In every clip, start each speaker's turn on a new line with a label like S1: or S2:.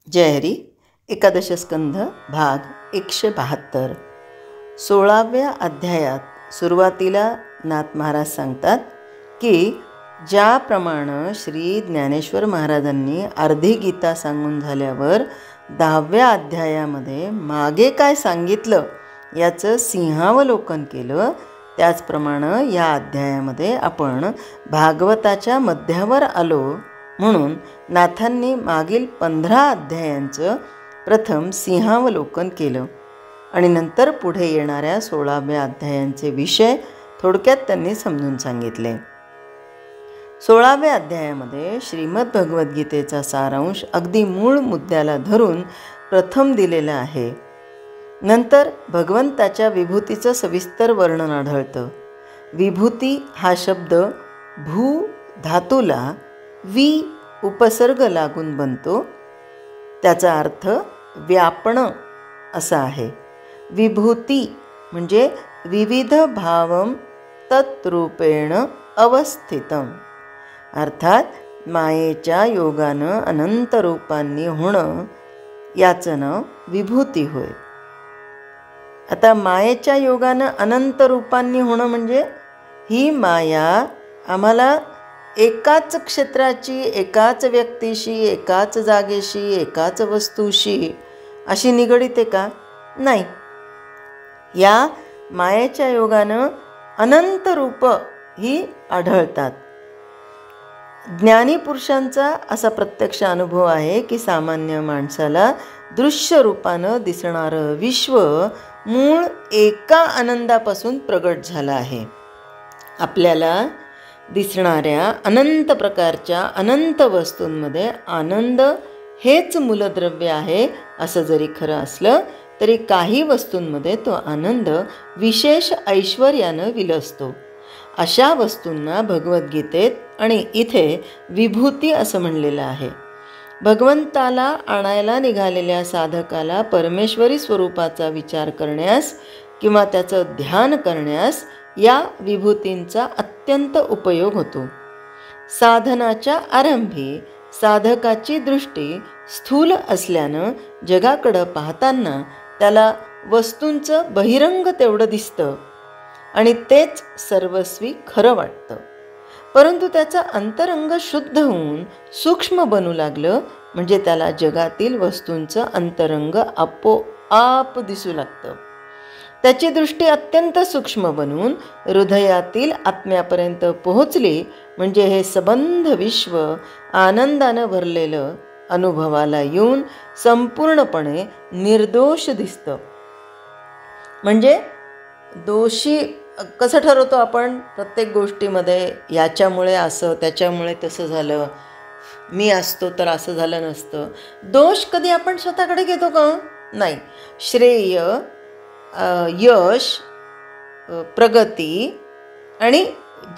S1: जय हरी. एकादश स्कंध भाग 172. 16व्या अध्यायात सुरुवातीला नाथ महाराज सांगतात की ज्याप्रमाणे श्री ज्ञानेश्वर महाराजांनी अर्धी गीता सांगून झाल्यावर 10व्या अध्यायामध्ये मागे काय सांगितलं याचं सिंहावलोकन केलं, त्याचप्रमाणे या अध्यायामध्ये आपण भागवताच्या मध्यावर आलो. म्हणून नाथांनी मागील 15 अध्यायांचं प्रथम सिंहावलोकन केलं आणि नंतर पुढे येणाऱ्या 16व्या अध्यायांचे विषय थोडक्यात त्यांनी समजून सांगितले. 16व्या अध्यायामध्ये श्रीमद भगवद्गीतेचा सारांश अगदी मूळ मुद्द्याला धरून प्रथम दिलेला आहे. नंतर भगवंताच्या विभूतीचं सविस्तर वर्णन आढळतं. विभूती हा शब्द भू धातूला वि उपसर्ग लागून बनतो. त्याचा अर्थ व्यापणं असा आहे. विभूती म्हणजे विविध भावम तत्रूपेण अवस्थितम, अर्थात मायेच्या योगानं अनंत रूपांनी होणं याचं नाव विभूती होय. आता मायेच्या योगानं अनंत रूपांनी होणं म्हणजे ही माया आम्हाला एकाच क्षेत्राची, एकाच व्यक्तीशी, एकाच जागेशी, एकाच वस्तूशी अशी निगडीत आहे का? नाही. या मायेच्या योगानं अनंत रूप ही आढळतात. ज्ञानी पुरुषांचा असा प्रत्यक्ष अनुभव आहे की सामान्य माणसाला दृश्य रूपानं दिसणारं विश्व मूळ एका आनंदापासून प्रगट झालं आहे. आपल्याला दिसणाऱ्या अनंत प्रकारच्या अनंत वस्तूंमध्ये आनंद हेच मूलद्रव्य आहे असं जरी खरं असलं तरी काही वस्तूंमध्ये तो आनंद विशेष ऐश्वर्यानं विलसतो. अशा वस्तूंना भगवद्गीतेत आणि इथे विभूती असं म्हणलेलं आहे. भगवंताला आणायला निघालेल्या साधकाला परमेश्वरी स्वरूपाचा विचार करण्यास किंवा त्याचं ध्यान करण्यास या विभूतींचा अत्यंत उपयोग होतो. साधनाच्या आरंभी साधकाची दृष्टी स्थूल असल्यानं जगाकडं पाहताना त्याला वस्तूंचं बहिरंग तेवढं दिसतं आणि तेच सर्वस्वी खरं वाटतं. परंतु त्याचं अंतरंग शुद्ध होऊन सूक्ष्म बनू लागलं म्हणजे त्याला जगातील वस्तूंचं अंतरंग आपोआप दिसू लागतं. त्याची दृष्टी अत्यंत सूक्ष्म बनून हृदयातील आत्म्यापर्यंत पोहोचली म्हणजे हे सबंध विश्व आनंदानं भरलेलं अनुभवाला येऊन संपूर्णपणे निर्दोष दिसतं. म्हणजे दोषी कसं ठरवतो आपण प्रत्येक गोष्टीमध्ये? याच्यामुळे असं, त्याच्यामुळे तसं झालं, मी असतो तर असं झालं नसतं. दोष कधी आपण स्वतःकडे घेतो का? नाही. श्रेय, यश, प्रगती आणि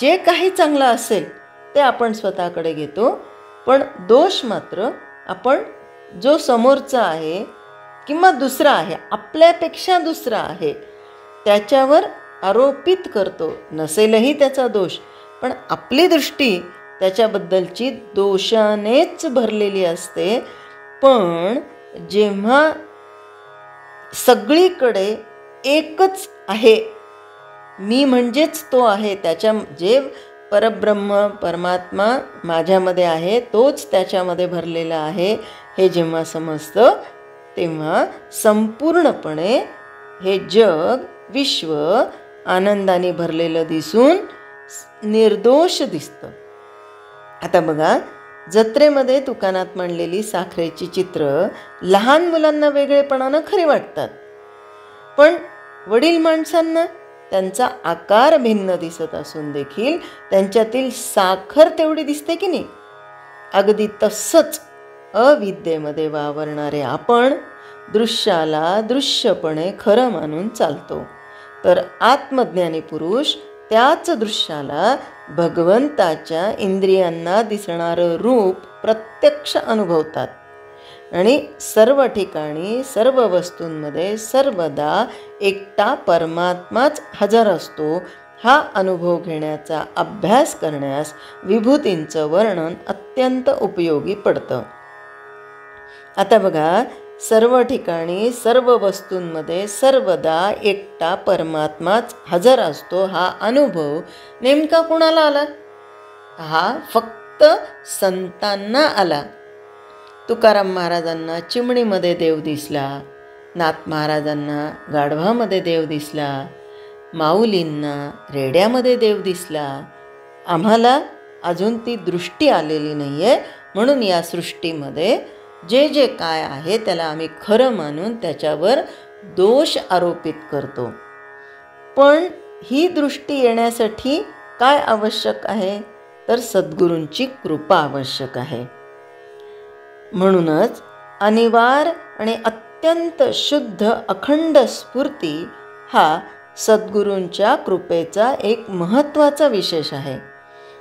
S1: जे काही चांगलं असेल ते आपण स्वतःकडे घेतो. पण दोष मात्र आपण जो समोरचा आहे किंवा दुसरा आहे, आपल्यापेक्षा दुसरा आहे, त्याच्यावर आरोपित करतो. नसेलही त्याचा दोष, पण आपली दृष्टी त्याच्याबद्दलची दोषानेच भरलेली असते. पण जेव्हा सगळीकडे एकच आहे, मी म्हणजेच तो आहे, त्याच्या जे परब्रह्म परमात्मा माझ्यामध्ये आहे तोच त्याच्यामध्ये भरलेला आहे हे जेव्हा समजतं तेव्हा संपूर्णपणे हे जग विश्व आनंदाने भरलेलं दिसून निर्दोष दिसतं. आता बघा, जत्रेमध्ये दुकानात मांडलेली साखरेची चित्र लहान मुलांना वेगळेपणानं खरी वाटतात, पण वडील माणसांना त्यांचा आकार भिन्न दिसत असून देखील त्यांच्यातील साखर तेवढी दिसते की नाही. अगदी तसंच अविद्येमध्ये वावरणारे आपण दृश्याला दृश्यपणे खरं मानून चालतो, तर आत्मज्ञानी पुरुष त्याच दृश्याला भगवंताच्या इंद्रियांना दिसणारं रूप प्रत्यक्ष अनुभवतात आणि सर्व ठिकाणी सर्व वस्तूंमध्ये सर्वदा एकटा परमात्माच हजर असतो हा अनुभव घेण्याचा अभ्यास करण्यास विभूतींचं वर्णन अत्यंत उपयोगी पडतं. आता बघा, सर्व ठिकाणी सर्व वस्तूंमध्ये सर्वदा एकटा परमात्माच हजर असतो हा अनुभव नेमका कुणाला आला? हा फक्त संतांना आला. तुकाराम महाराजांना चिमणीमध्ये देव दिसला, नाथ महाराजांना गाढवामध्ये देव दिसला, माऊलींना रेड्यामध्ये देव दिसला. आम्हाला अजून ती दृष्टी आलेली नाही आहे, म्हणून या सृष्टीमध्ये जे जे काय आहे त्याला आम्ही खरं मानून त्याच्यावर दोष आरोपित करतो. पण ही दृष्टी येण्यासाठी काय आवश्यक आहे? तर सद्गुरूंची कृपा आवश्यक आहे. म्हणूनच अनिवार्य आणि अत्यंत शुद्ध अखंड स्फूर्ती हा सद्गुरूंच्या कृपेचा एक महत्त्वाचा विशेष आहे.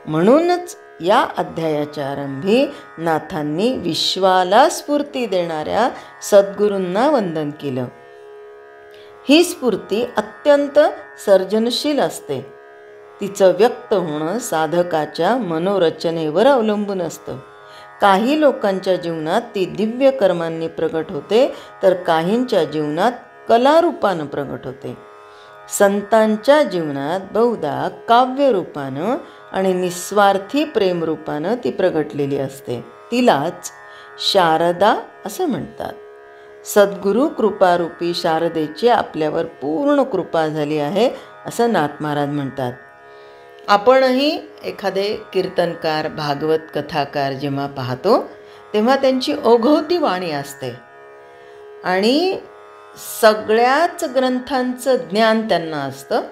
S1: म्हणूनच या अध्यायाच्या आरंभी नाथांनी विश्वाला स्फूर्ती देणाऱ्या सद्गुरूंना वंदन केलं. ही स्फूर्ती अत्यंत सर्जनशील असते. तिचं व्यक्त होणं साधकाच्या मनोरचनेवर अवलंबून असतं. काही लोकांच्या जीवनात ती दिव्य कर्मांनी प्रगट होते, तर काहींच्या जीवनात कलारूपानं प्रगट होते. संतांच्या जीवनात बहुधा काव्यरूपानं आणि निस्वार्थी प्रेमरूपानं ती प्रगटलेली असते. तिलाच शारदा असं म्हणतात. सद्गुरू कृपारूपी शारदेची आपल्यावर पूर्ण कृपा झाली आहे असं नाथ महाराज म्हणतात. आपणही एखादे कीर्तनकार, भागवत कथाकार जेव्हा पाहतो तेव्हा त्यांची ओघवती वाणी असते आणि सगळ्याच ग्रंथांचं ज्ञान त्यांना असतं.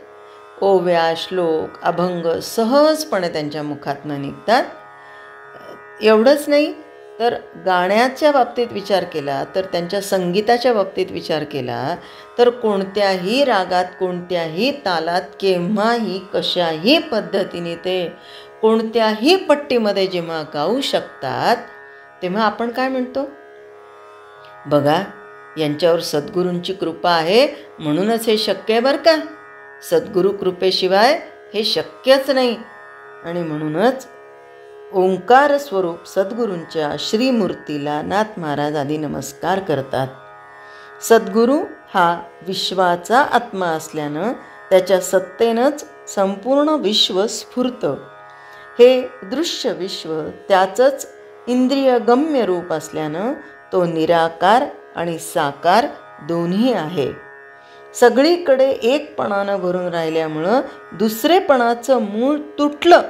S1: ओव्या, श्लोक, अभंग सहजपणे त्यांच्या मुखातनं निघतात. एवढंच नाही तर गाण्याच्या बाबतीत विचार केला, तर त्यांच्या संगीताच्या बाबतीत विचार केला तर कोणत्याही रागात, कोणत्याही तालात, केव्हाही कशाही पद्धतीने ते कोणत्याही पट्टीमध्ये जेव्हा गाऊ शकतात तेव्हा आपण काय म्हणतो? बघा, यांच्यावर सद्गुरूंची कृपा आहे म्हणूनच हे शक्य आहे बरं का. सद्गुरू कृपेशिवाय हे शक्यच नाही. आणि म्हणूनच ओंकार स्वरूप सद्गुरूंच्या श्रीमूर्तीला नाथ महाराज आधी नमस्कार करतात. सद्गुरू हा विश्वाचा आत्मा असल्यानं त्याच्या सत्तेनंच संपूर्ण विश्व स्फुरतं. हे दृश्य विश्व त्याचंच इंद्रियगम्य रूप असल्यानं तो निराकार आणि साकार दोन्ही आहे. सगळीकडे एकपणानं भरून राहिल्यामुळं दुसरेपणाचं मूळ तुटलं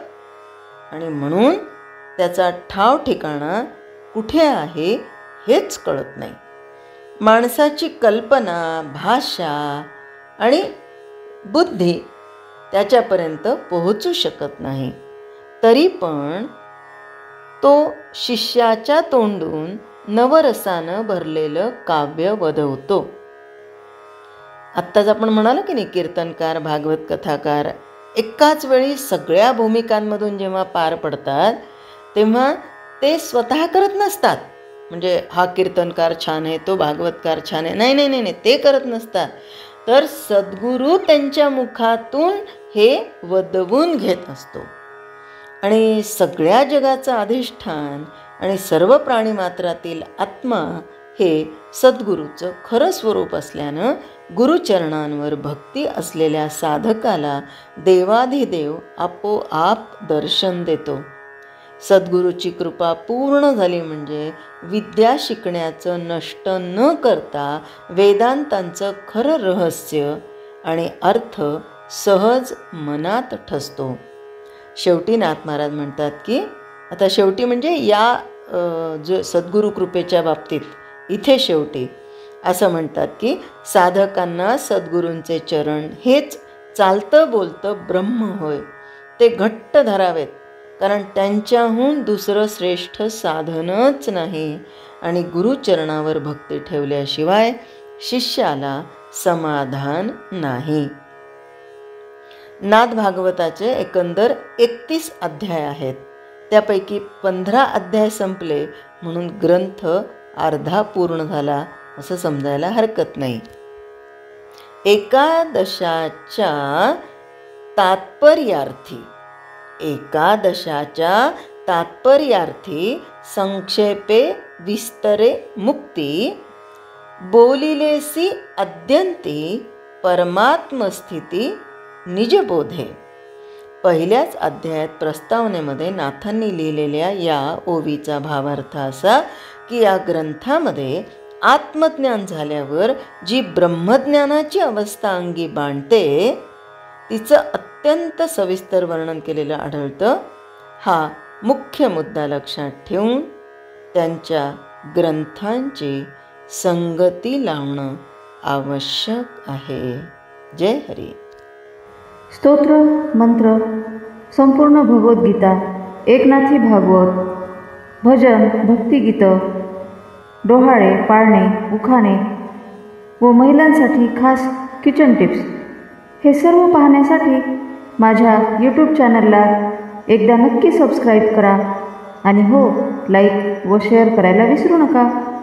S1: आणि म्हणून त्याचा ठाव ठिकाणा कुठे आहे हेच कळत नाही. माणसाची कल्पना, भाषा आणि बुद्धी त्याच्यापर्यंत पोहोचू शकत नाही. तरी पण तो शिष्याच्या तोंडून नवरसानं भरलेलं काव्य वधवतो. आत्ताच आपण म्हणालो की नाही, कीर्तनकार, भागवत कथाकार एकाच वेळी सगळ्या भूमिकांमधून जेव्हा पार पडतात तेव्हा ते स्वतः करत नसतात. म्हणजे हा कीर्तनकार छान आहे, तो भागवतकार छान आहे, नाही नाही नाही, ते करत नसतात. तर सद्गुरू त्यांच्या मुखातून हे वदवून घेत असतो. आणि सगळ्या जगाचं अधिष्ठान आणि सर्व प्राणीमात्रातील आत्मा हे सद्गुरूचं खरं स्वरूप असल्यानं गुरुचरणांवर भक्ती असलेल्या साधकाला देवाधिदेव आपोआप दर्शन देतो. सद्गुरूची कृपा पूर्ण झाली म्हणजे विद्या शिकण्याचं नष्ट न करता वेदांतांचं खरं रहस्य आणि अर्थ सहज मनात ठसतो. शेवटी नाथ महाराज म्हणतात की आता शेवटी म्हणजे या जो सद्गुरू कृपेच्या बाबतीत इथे शेवटी असं म्हणतात की साधकांना सद्गुरूंचे चरण हेच चालतं बोलतं ब्रह्म होय. ते घट्ट धरावेत, कारण त्यांच्याहून दुसरं श्रेष्ठ साधनच नाही. आणि गुरुचरणावर भक्ती ठेवल्याशिवाय शिष्याला समाधान नाही. नाथ भागवताचे एकंदर 31 अध्याय आहेत. त्यापैकी 15 अध्याय संपले म्हणून ग्रंथ अर्धा पूर्ण झाला असं समजायला हरकत नाही. एकादशाच्या तात्पर्यार्थी संक्षेपे विस्तरे मुक्ती बोलिलेसी अद्यंती परमात्मस्थिती निजबोधे. पहिल्याच अध्यायात प्रस्तावनेमध्ये नाथांनी लिहिलेल्या या ओवीचा भावार्थ असा की या ग्रंथामध्ये आत्मज्ञान झाल्यावर जी ब्रह्मज्ञानाची अवस्था अंगी बाणते तिचं अत्यंत सविस्तर वर्णन केलेलं आढळतं. हा मुख्य मुद्दा लक्षात ठेवून त्यांच्या ग्रंथांची संगती लावणं आवश्यक आहे. जय हरी.
S2: स्तोत्र मंत्र संपूर्ण भगवद्गीता, एकनाथी भागवत, भजन, भक्तिगीतं, डोहाळे, पाळणे, उखाणे व महिलांसाठी खास किचन टिप्स हे सर्व पाहण्यासाठी माझ्या यूट्यूब चॅनलला एकदा नक्की सबस्क्राईब करा आणि हो, लाईक व शेअर करायला विसरू नका.